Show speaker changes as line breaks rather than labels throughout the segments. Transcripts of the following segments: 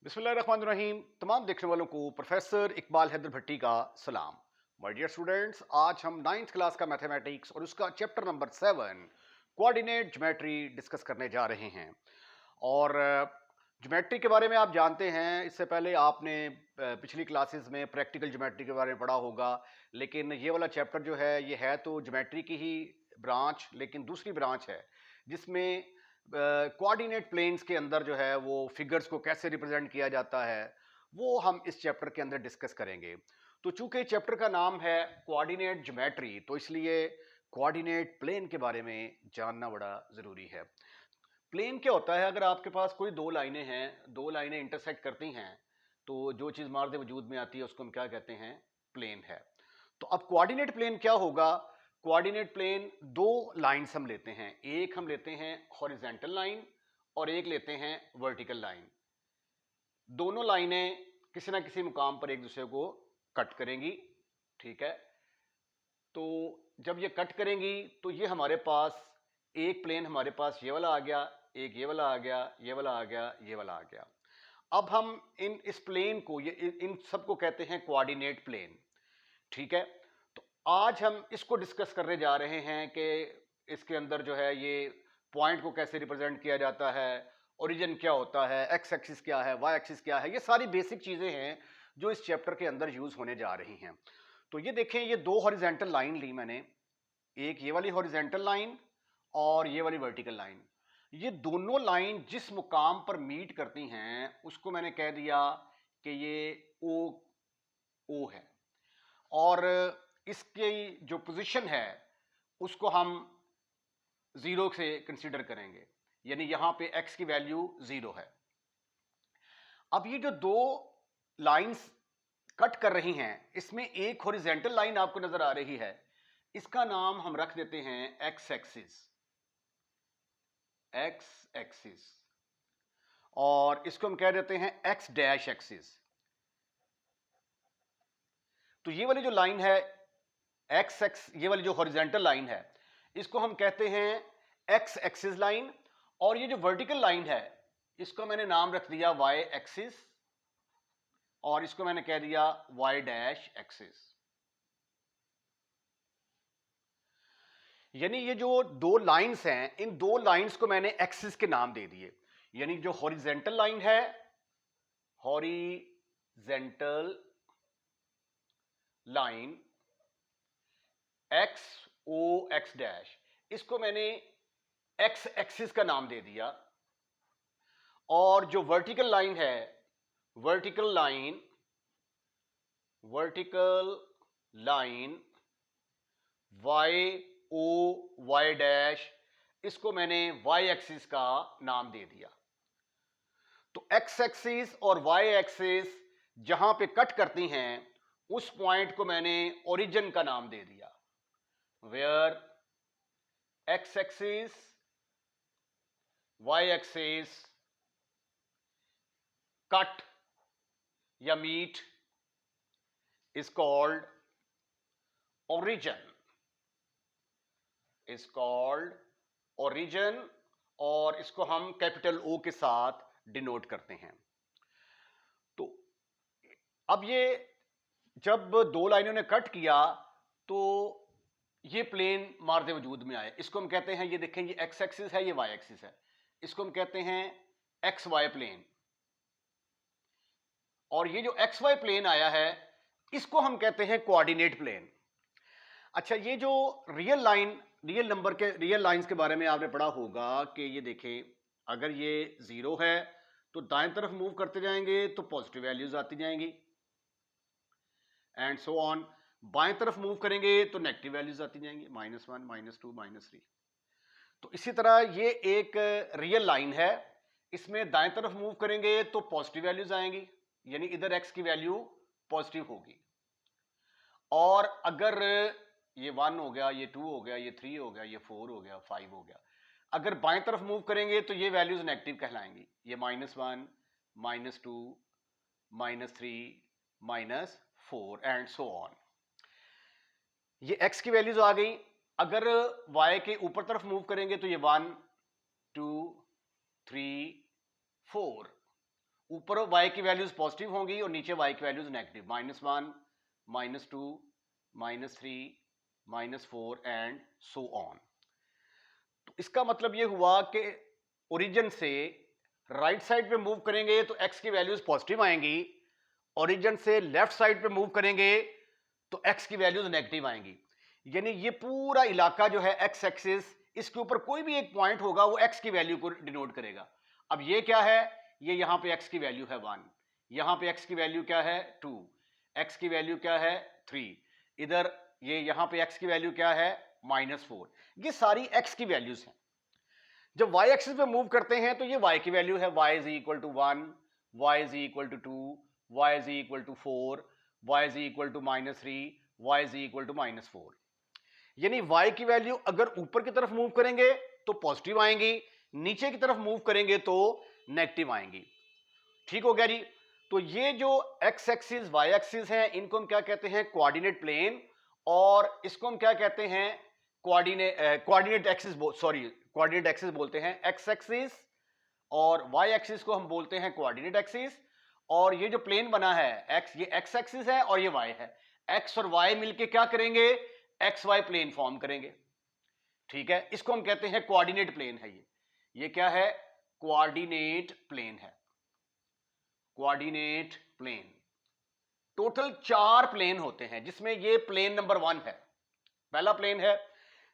बिस्मिल्लाहिर्रहमानिर्रहीम। तमाम देखने वालों को प्रोफेसर इकबाल हैदर भट्टी का सलाम। माय डियर स्टूडेंट्स, आज हम नाइन्थ क्लास का मैथमेटिक्स और उसका chapter number 7 coordinate geometry discuss करने जा रहे हैं। और ज्योमेट्री के बारे में आप जानते हैं, इससे पहले आपने पिछली क्लासेस में प्रैक्टिकल ज्योमेट्री के बारे में पढ़ा होगा। लेकिन ये वाला चैप्टर जो है ये है तो ज्योमेट्री की ही ब्रांच, लेकिन दूसरी ब्रांच है जिसमें कोऑर्डिनेट प्लेन्स के अंदर जो है वो फिगर्स को कैसे रिप्रेजेंट किया जाता है वो हम इस चैप्टर के अंदर डिस्कस करेंगे। तो चूंकि चैप्टर का नाम है कोऑर्डिनेट ज्योमेट्री, तो इसलिए कोऑर्डिनेट प्लेन के बारे में जानना बड़ा ज़रूरी है। प्लेन क्या होता है? अगर आपके पास कोई दो लाइनें हैं, दो लाइनें इंटरसेक्ट करती हैं, तो जो चीज़ मार्दे वजूद में आती है उसको हम क्या कहते हैं? प्लेन है। तो अब कोऑर्डिनेट प्लेन क्या होगा? कोऑर्डिनेट प्लेन दो लाइंस हम लेते हैं, एक हम लेते हैं हॉरिजेंटल लाइन और एक लेते हैं वर्टिकल लाइन। दोनों लाइनें किसी ना किसी मुकाम पर एक दूसरे को कट करेंगी, ठीक है। तो जब ये कट करेंगी तो ये हमारे पास एक प्लेन हमारे पास ये वाला आ गया, एक ये वाला आ गया, ये वाला आ गया, ये वाला आ गया। अब हम इस प्लेन को इन सबको कहते हैं कोऑर्डिनेट प्लेन, ठीक है। तो आज हम इसको डिस्कस करने जा रहे हैं कि इसके अंदर जो है ये पॉइंट को कैसे रिप्रेजेंट किया जाता है, ओरिजिन क्या होता है, एक्स एक्सिस क्या है, वाई एक्सिस क्या है। ये सारी बेसिक चीज़ें हैं जो इस चैप्टर के अंदर यूज़ होने जा रही हैं। तो ये देखें, ये दो हॉरिजेंटल लाइन ली मैंने, एक ये वाली हॉरिजेंटल लाइन और ये वाली वर्टिकल लाइन। ये दोनों लाइन जिस मुकाम पर मीट करती हैं उसको मैंने कह दिया कि ये ओ ओ है। और इसकी जो पोजीशन है उसको हम जीरो से कंसीडर करेंगे, यानी यहां पे एक्स की वैल्यू जीरो है। अब ये जो दो लाइंस कट कर रही हैं, इसमें एक हॉरिजेंटल लाइन आपको नजर आ रही है, इसका नाम हम रख देते हैं एक्स एक्सिस, एक्स एक्सिस। और इसको हम कह देते हैं एक्स डैश एक्सिस। तो ये वाली जो लाइन है एक्स एक्स, ये वाली जो हॉरिजेंटल लाइन है, इसको हम कहते हैं एक्स एक्सिस लाइन। और ये जो वर्टिकल लाइन है इसको मैंने नाम रख दिया वाई एक्सिस, और इसको मैंने कह दिया वाई डैश एक्सिस। यानी ये जो दो लाइंस हैं, इन दो लाइंस को मैंने एक्सिस के नाम दे दिए। यानी जो हॉरिजेंटल लाइन है, हॉरिजेंटल लाइन एक्स ओ एक्स डैश, इसको मैंने एक्स एक्सिस का नाम दे दिया। और जो वर्टिकल लाइन है, vertical line, vertical line Y O Y dash, इसको मैंने वाई एक्सिस का नाम दे दिया। तो एक्स एक्सिस और वाई एक्सिस जहां पे कट करती हैं उस पॉइंट को मैंने ओरिजिन का नाम दे दिया। Where X axis Y axis cut या meet is called origin, is called origin। और इसको हम कैपिटल ओ के साथ डिनोट करते हैं। तो अब ये जब दो लाइनों ने कट किया तो ये प्लेन मारदे वजूद में आए, इसको हम कहते हैं, ये देखें ये एक्स एक्सिस है, ये वाई एक्सिस है, इसको हम कहते हैं एक्स वाई प्लेन। और ये जो एक्स वाई प्लेन आया है इसको हम कहते हैं कोऑर्डिनेट प्लेन। अच्छा, ये जो रियल लाइन, रियल नंबर के, रियल लाइंस के बारे में आपने पढ़ा होगा कि ये देखें, अगर ये जीरो है तो दाएं तरफ मूव करते जाएंगे तो पॉजिटिव वैल्यूज आती जाएंगी, एंड सो ऑन। बाएं तरफ मूव करेंगे तो नेगेटिव वैल्यूज आती जाएंगी, -1 -2 -3। तो इसी तरह ये एक रियल लाइन है, इसमें दाएं तरफ मूव करेंगे तो पॉजिटिव वैल्यूज आएंगी, यानी इधर एक्स की वैल्यू पॉजिटिव होगी। और अगर ये 1 हो गया, ये 2 हो गया, ये 3 हो गया, ये 4 हो गया, 5 हो गया, अगर बाएं तरफ मूव करेंगे तो ये वैल्यूज नेगेटिव कहलाएंगी, ये -1 -2 -3 -4 एंड सो ऑन। ये x की वैल्यूज आ गई। अगर y के ऊपर तरफ मूव करेंगे तो ये 1 2 3 4, ऊपर y की वैल्यूज पॉजिटिव होंगी और नीचे y की values negative, -1, -2, -3, -4 and so on. तो इसका मतलब ये हुआ कि ओरिजिन से राइट साइड पे मूव करेंगे तो x की वैल्यूज पॉजिटिव आएंगी, ओरिजिन से लेफ्ट साइड पे मूव करेंगे तो x की वैल्यूज नेगेटिव आएंगी। यानी ये पूरा इलाका जो है x एक्सिस, इसके ऊपर कोई भी एक पॉइंट होगा वो x की वैल्यू को डिनोट करेगा। अब ये क्या है, ये यहां पे x की वैल्यू है 1, यहां पे x की वैल्यू क्या है 2, x की वैल्यू क्या है 3, इधर ये यहां पे x की वैल्यू क्या है -4। ये सारी x की वैल्यूज हैं। जब y एक्सिस पे मूव करते हैं तो ये y की वैल्यू है, y is equal to 1, y is equal to 2, y is equal to 4, y is equal to -3, y is equal to -4। यानी y की वैल्यू अगर ऊपर की तरफ मूव करेंगे तो पॉजिटिव आएंगी, नीचे की तरफ मूव करेंगे तो नेगेटिव आएंगी। ठीक हो गया जी। तो ये जो x एक्सिस y एक्सिस है इनको हम क्या कहते हैं, कोऑर्डिनेट प्लेन, और इसको हम क्या कहते हैं, coordinate axis, sorry coordinate axis बोलते हैं x एक्सिस, और y एक्सिस को हम बोलते हैं कोऑर्डिनेट एक्सिस। और ये जो प्लेन बना है x, ये x एक्सिस है और ये y है, x और y मिलके क्या करेंगे, XY प्लेन फॉर्म करेंगे। ठीक है, इसको हम कहते हैं कोऑर्डिनेट प्लेन है। ये क्या है, कोऑर्डिनेट प्लेन है, कोऑर्डिनेट प्लेन। टोटल 4 प्लेन होते हैं जिसमें ये प्लेन नंबर 1 है, पहला प्लेन है।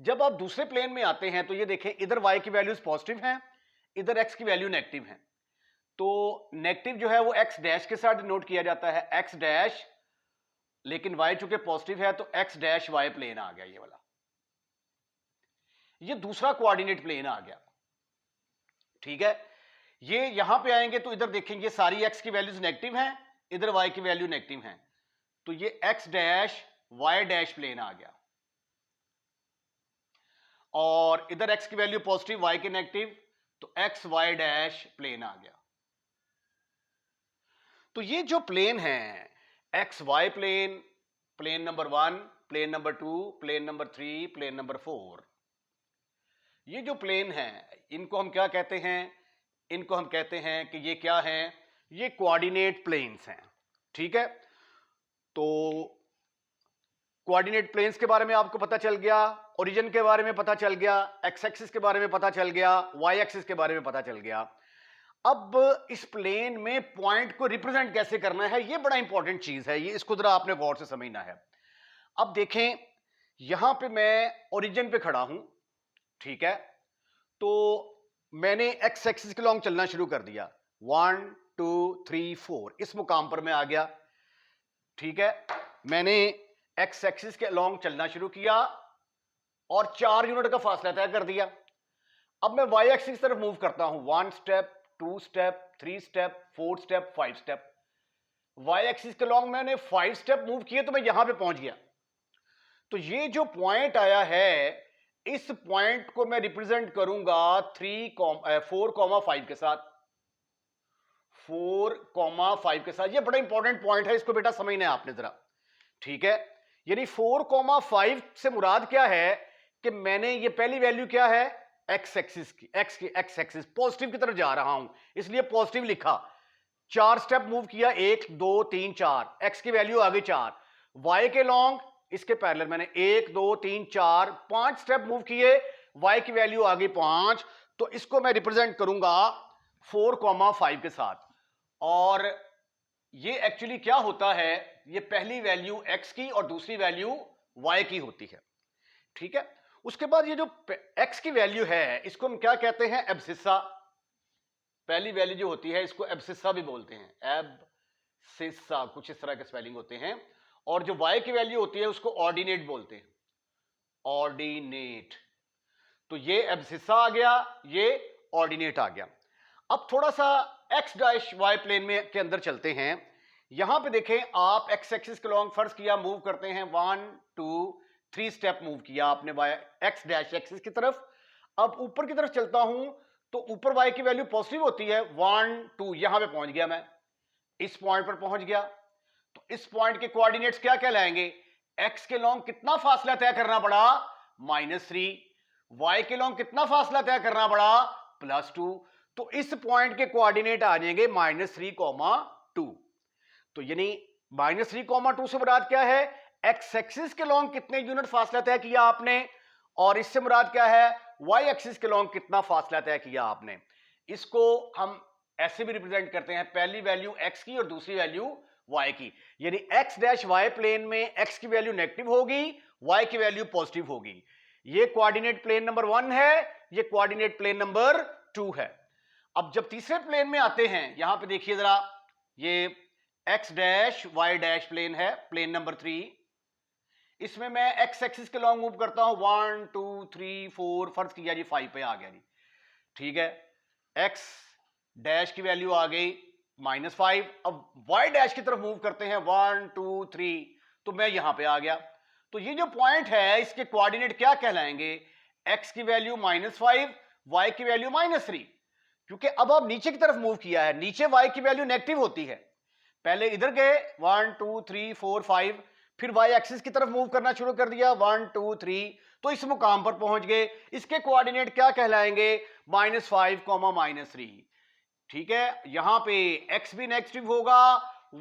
जब आप दूसरे प्लेन में आते हैं तो ये देखें, इधर y की वैल्यूज पॉजिटिव हैं, इधर x की वैल्यू नेगेटिव है। तो नेगेटिव जो है वो x डैश के साथ डिनोट किया जाता है, x डैश, लेकिन y चूंकि पॉजिटिव है तो x डैश y प्लेन आ गया, ये वाला, ये दूसरा कोऑर्डिनेट प्लेन आ गया। ठीक है, ये यहां पे आएंगे तो इधर देखेंगे ये सारी x की वैल्यूज नेगेटिव हैं, इधर y की वैल्यू नेगेटिव हैं, तो ये x dash y dash plane आ गया। और इधर x की वैल्यू पॉजिटिव, y की नेगेटिव, तो x y डैश प्लेन आ गया। तो ये जो प्लेन है x y plane, plane number 1, plane number 2, plane number 3, plane number 4, ये जो प्लेन है इनको हम क्या कहते हैं, इनको हम कहते हैं कि ये क्या है, ये कोऑर्डिनेट प्लेन्स हैं। ठीक है, तो कोऑर्डिनेट प्लेन्स के बारे में आपको पता चल गया, ओरिजिन के बारे में पता चल गया, एक्स एक्सिस के बारे में पता चल गया, वाई एक्सिस के बारे में पता चल गया। अब इस प्लेन में पॉइंट को रिप्रेजेंट कैसे करना है, ये बड़ा इंपॉर्टेंट चीज है, ये इसको जरा आपने गौर से समझना है। अब देखें, यहां पे मैं ओरिजिन पे खड़ा हूं, ठीक है, तो मैंने एक्स एक्सिस के लॉन्ग चलना शुरू कर दिया, 1 2 3 4, इस मुकाम पर मैं आ गया। ठीक है, मैंने एक्स एक्सिस के लॉन्ग चलना शुरू किया और 4 यूनिट का फासला तय कर दिया। अब मैं वाई एक्सिस की तरफ मूव करता हूं, 1 step, 2 step, 3 step, 4 step, 5 step. Y axis के लॉन्ग मैंने 5 स्टेप मूव किए तो मैं यहां पे पहुंच गया। तो ये जो पॉइंट आया है, इस पॉइंट को मैं रिप्रेजेंट करूंगा 4,5 के साथ, 4,5 के साथ। ये बड़ा इंपॉर्टेंट पॉइंट है, इसको बेटा समझना है आपने जरा। ठीक है, यानी 4,5 से मुराद क्या है कि मैंने ये पहली वैल्यू क्या है, एक्स एक्सिस की, एक्स एक्सिस पॉजिटिव की तरफ जा रहा हूं, इसलिए पॉजिटिव लिखा। 4 स्टेप मूव किया, 1 2 3 4, एक्स की वैल्यू आ गई 4। वाई के लॉन्ग इसके पैरेलल मैंने 1 2 3 4 5 स्टेप मूव किए, वाई की वैल्यू आ गई 5। तो इसको मैं रिप्रेजेंट करूंगा 4,5 के साथ। और ये एक्चुअली क्या होता है, ये पहली वैल्यू एक्स की और दूसरी वैल्यू वाई की होती है। ठीक है, उसके बाद ये जो x की वैल्यू है इसको हम क्या कहते हैं, एब्सिस्सा। पहली वैल्यू जो होती है इसको एब्सिस्सा भी बोलते हैं, एब्सिस्सा, कुछ इस तरह के स्पेलिंग होते हैं। और जो y की वैल्यू होती है उसको ऑर्डिनेट बोलते हैं, ऑर्डिनेट। तो ये एब्सिस्सा आ गया, ये ऑर्डिनेट आ गया। अब थोड़ा सा x डैश y प्लेन में के अंदर चलते हैं। यहां पे देखें, आप x एक्सिस के लॉन्ग फर्ज किया, मूव करते हैं, 1 2 3 स्टेप मूव किया आपने वाई एक्स डैश एक्सिस की तरफ। अब ऊपर की तरफ चलता हूं तो ऊपर y की वैल्यू पॉजिटिव होती है, 1 2, यहां पे पहुंच गया मैं, इस पॉइंट पर पहुंच गया। तो इस पॉइंट के कोऑर्डिनेट्स क्या कहलाएंगे, x के लॉन्ग कितना फासला तय करना पड़ा, -3, y के लॉन्ग कितना फासला तय करना पड़ा, +2। तो इस पॉइंट के कोऑर्डिनेट आ जाएंगे -3,2। तो यानी -3,2 से मुराद क्या है, एक्स एक्सिस के लॉन्ग कितने यूनिट फासला तय किया आपने, और इससे मुराद क्या है, वाई एक्सिस के लॉन्ग कितना फासला तय किया आपने। इसको हम ऐसे भी रिप्रेजेंट करते हैं, पहली वैल्यू एक्स की और दूसरी वैल्यू वाई की, यानी एक्स डैश वाई प्लेन में एक्स की वैल्यू नेगेटिव होगी, वाई की वैल्यू पॉजिटिव होगी। ये कोऑर्डिनेट प्लेन नंबर 1 है, ये कोऑर्डिनेट प्लेन नंबर 2 है। अब जब तीसरे प्लेन में आते हैं, यहां पे देखिए जरा, ये X dash Y dash plane है, प्लेन नंबर 3। इसमें मैं एक्स एक्सिस के लॉन्ग मूव करता हूं, 1 2 3 4, फर्ज किया जी 5 पे आ गया जी, ठीक है। एक्स डैश की वैल्यू आ गई -5। अब वाई डैश की तरफ मूव करते हैं, 1 2 3, तो मैं यहां पे आ गया। तो ये जो पॉइंट है इसके कोऑर्डिनेट क्या कहलाएंगे, एक्स की वैल्यू -5, वाई की वैल्यू -3, क्योंकि अब आप नीचे की तरफ मूव किया है, नीचे वाई की वैल्यू नेगेटिव होती है। पहले इधर गए 1 2 3 4 5, फिर वाई एक्सिस की तरफ मूव करना शुरू कर दिया 1 2 3, तो इस मुकाम पर पहुंच गए। इसके कोऑर्डिनेट क्या कहलाएंगे, -5, -3, ठीक है। यहां पे x भी नेगेटिव होगा,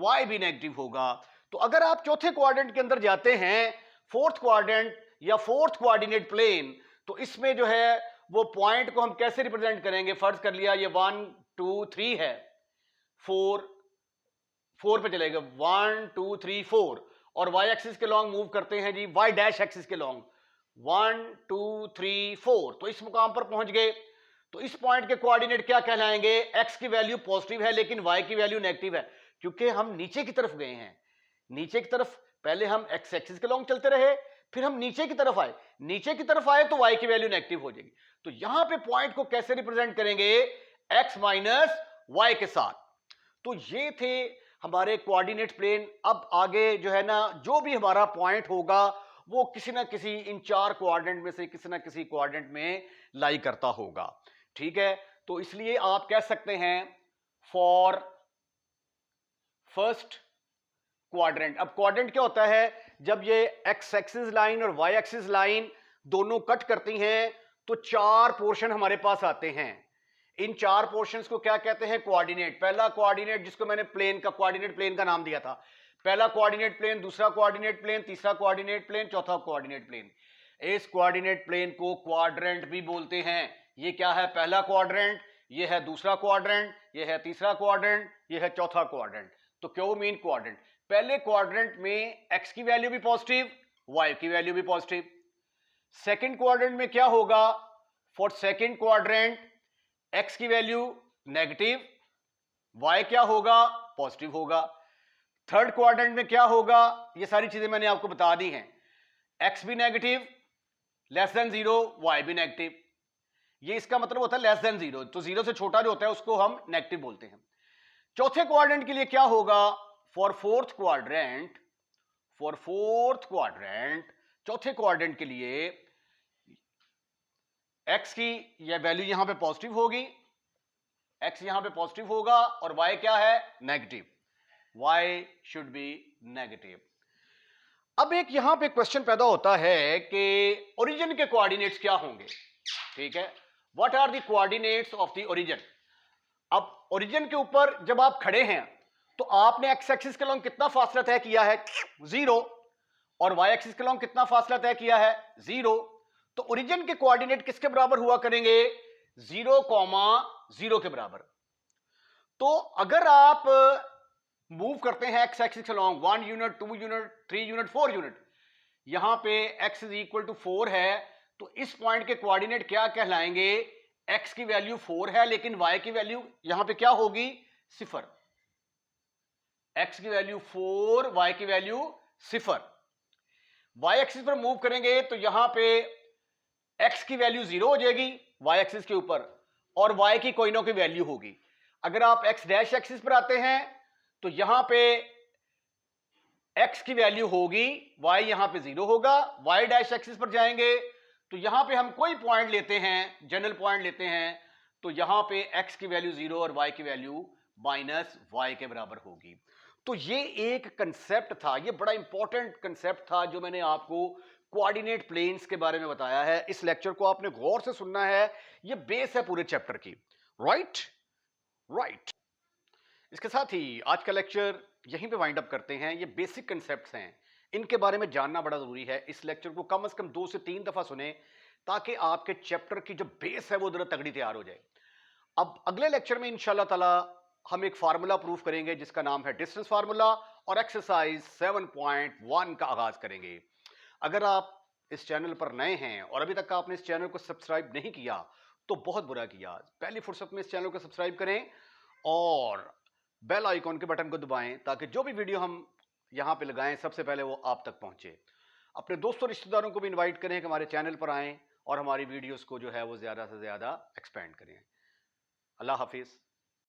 y भी नेगेटिव होगा। तो अगर आप चौथे क्वाड्रेंट के अंदर जाते हैं, फोर्थ क्वाड्रेंट या फोर्थ कोऑर्डिनेट प्लेन, तो इसमें जो है वो पॉइंट को हम कैसे रिप्रेजेंट करेंगे, फर्ज कर लिया ये 1 2 3 है, 4 पे चलेगा, 1 2 3 4, और y एक्सिस के लॉन्ग मूव करते हैं जी, y डैश एक्सिस के लॉन्ग 1 2 3 4, तो इस मुकाम पर पहुंच गए। तो इस पॉइंट के कोऑर्डिनेट क्या कहलाएंगे, x की वैल्यू पॉजिटिव है लेकिन y की वैल्यू नेगेटिव है, क्योंकि हम नीचे की तरफ गए हैं। नीचे की तरफ पहले हम x एक्सिस के लॉन्ग चलते रहे, फिर हम नीचे की तरफ आए, नीचे की तरफ आए तो y की वैल्यू नेगेटिव हो जाएगी। तो यहां पे पॉइंट को कैसे रिप्रेजेंट करेंगे, x माइनस वाई के साथ। तो ये थे हमारे कोऑर्डिनेट प्लेन। अब आगे जो है ना, जो भी हमारा पॉइंट होगा वो किसी ना किसी इन चार कोऑर्डिनेट में से किसी ना किसी कोऑर्डिनेट में लाई करता होगा, ठीक है। तो इसलिए आप कह सकते हैं फॉर फर्स्ट क्वाड्रेंट। अब क्वाड्रेंट क्या होता है, जब ये एक्स एक्सिस लाइन और वाई एक्सिस लाइन दोनों कट करती हैं तो चार पोर्शन हमारे पास आते हैं। इन चार पोर्शंस को क्या कहते हैं, कोऑर्डिनेट। पहला कोऑर्डिनेट जिसको मैंने प्लेन का कोऑर्डिनेट प्लेन का नाम दिया था, पहला कोऑर्डिनेट प्लेन, दूसरा कोऑर्डिनेट प्लेन, तीसरा कोऑर्डिनेट प्लेन, चौथा कोऑर्डिनेट प्लेन। इस कोऑर्डिनेट प्लेन को क्वाड्रेंट भी बोलते हैं। ये क्या है, पहला क्वाड्रेंट, ये है दूसरा क्वाड्रेंट, ये है तीसरा क्वाड्रेंट, ये है चौथा क्वाड्रेंट। तो क्यों मीन क्वाड्रेंट, पहले क्वाड्रेंट में एक्स की वैल्यू भी पॉजिटिव, वाई की वैल्यू भी पॉजिटिव। सेकंड क्वाड्रेंट में क्या होगा, फॉर सेकंड क्वाड्रेंट एक्स की वैल्यू नेगेटिव, वाई क्या होगा, पॉजिटिव होगा। थर्ड क्वाड्रेंट में क्या होगा, ये सारी चीजें मैंने आपको बता दी हैं, एक्स भी नेगेटिव, लेस देन 0, वाई भी नेगेटिव। ये इसका मतलब होता है लेस देन 0, तो 0 से छोटा जो होता है उसको हम नेगेटिव बोलते हैं। चौथे क्वाड्रेंट के लिए क्या होगा, फॉर फोर्थ क्वाड्रेंट, चौथे क्वाड्रेंट के लिए एक्स की यह वैल्यू यहां पे पॉजिटिव होगी, एक्स यहां पे पॉजिटिव होगा, और वाई क्या है, negative, why should be negative. अब एक यहां पे क्वेश्चन पैदा होता है कि ओरिजिन के कोऑर्डिनेट्स क्या होंगे, ठीक है। What are the coordinates of the origin. अब ओरिजिन के ऊपर जब आप खड़े हैं तो आपने एक्स एक्सिस के लॉन्ग कितना फासला तय किया है, 0, और वाई एक्सिस के लॉन्ग कितना फासला तय किया है, 0। तो ओरिजिन के कोऑर्डिनेट किसके बराबर हुआ करेंगे, 0,0 के बराबर। तो अगर आप मूव करते हैं एक्स एक्सिस के long 1 unit, 2 unit, 3 unit, 4 unit, यहां पे x इज इक्वल टू 4 है, तो इस पॉइंट के कोऑर्डिनेट क्या कहलाएंगे, x की वैल्यू 4 है लेकिन y की वैल्यू यहां पे क्या होगी, 0। x की वैल्यू 4, y की वैल्यू 0। y एक्सिस पर मूव करेंगे तो यहां पे x की वैल्यू 0 हो जाएगी y एक्सिस के ऊपर, और y की कोई ना कोई वैल्यू होगी। अगर आप x डैश एक्सिस पर आते हैं तो यहां पे x की वैल्यू होगी, y यहां पे 0 होगा। y डैश एक्सिस पर जाएंगे तो यहां पे हम कोई पॉइंट लेते हैं, जनरल पॉइंट लेते हैं, तो यहां पे x की वैल्यू 0 और y की वैल्यू -y के बराबर होगी। तो ये एक कंसेप्ट था, ये बड़ा इंपॉर्टेंट कंसेप्ट था जो मैंने आपको कोऑर्डिनेट प्लेन्स के बारे में बताया है। इस लेक्चर को आपने गौर से सुनना है, ये बेस है पूरे चैप्टर की। Right right. इसके साथ ही आज का लेक्चर यहीं पे वाइंड अप करते हैं। ये बेसिक कंसेप्ट्स हैं, इनके बारे में जानना बड़ा जरूरी है। इस लेक्चर को कम से कम 2 से 3 दफा सुने ताकि आपके चैप्टर की जो बेस है वो जरा तगड़ी तैयार हो जाए। अब अगले लेक्चर में इंशाल्लाह ताला हम एक फार्मूला प्रूफ करेंगे जिसका नाम है डिस्टेंस फार्मूला, और एक्सरसाइज 7.1 का आगाज करेंगे। अगर आप इस चैनल पर नए हैं और अभी तक आपने इस चैनल को सब्सक्राइब नहीं किया तो बहुत बुरा किया। पहली फुर्सत में इस चैनल को सब्सक्राइब करें और बेल आइकॉन के बटन को दबाएं ताकि जो भी वीडियो हम यहां पे लगाएं सबसे पहले वो आप तक पहुंचे। अपने दोस्तों रिश्तेदारों को भी इनवाइट करें कि हमारे चैनल पर आएं और हमारी वीडियोस को जो है वो ज़्यादा से ज़्यादा एक्सपेंड करें। अल्लाह हाफिज़।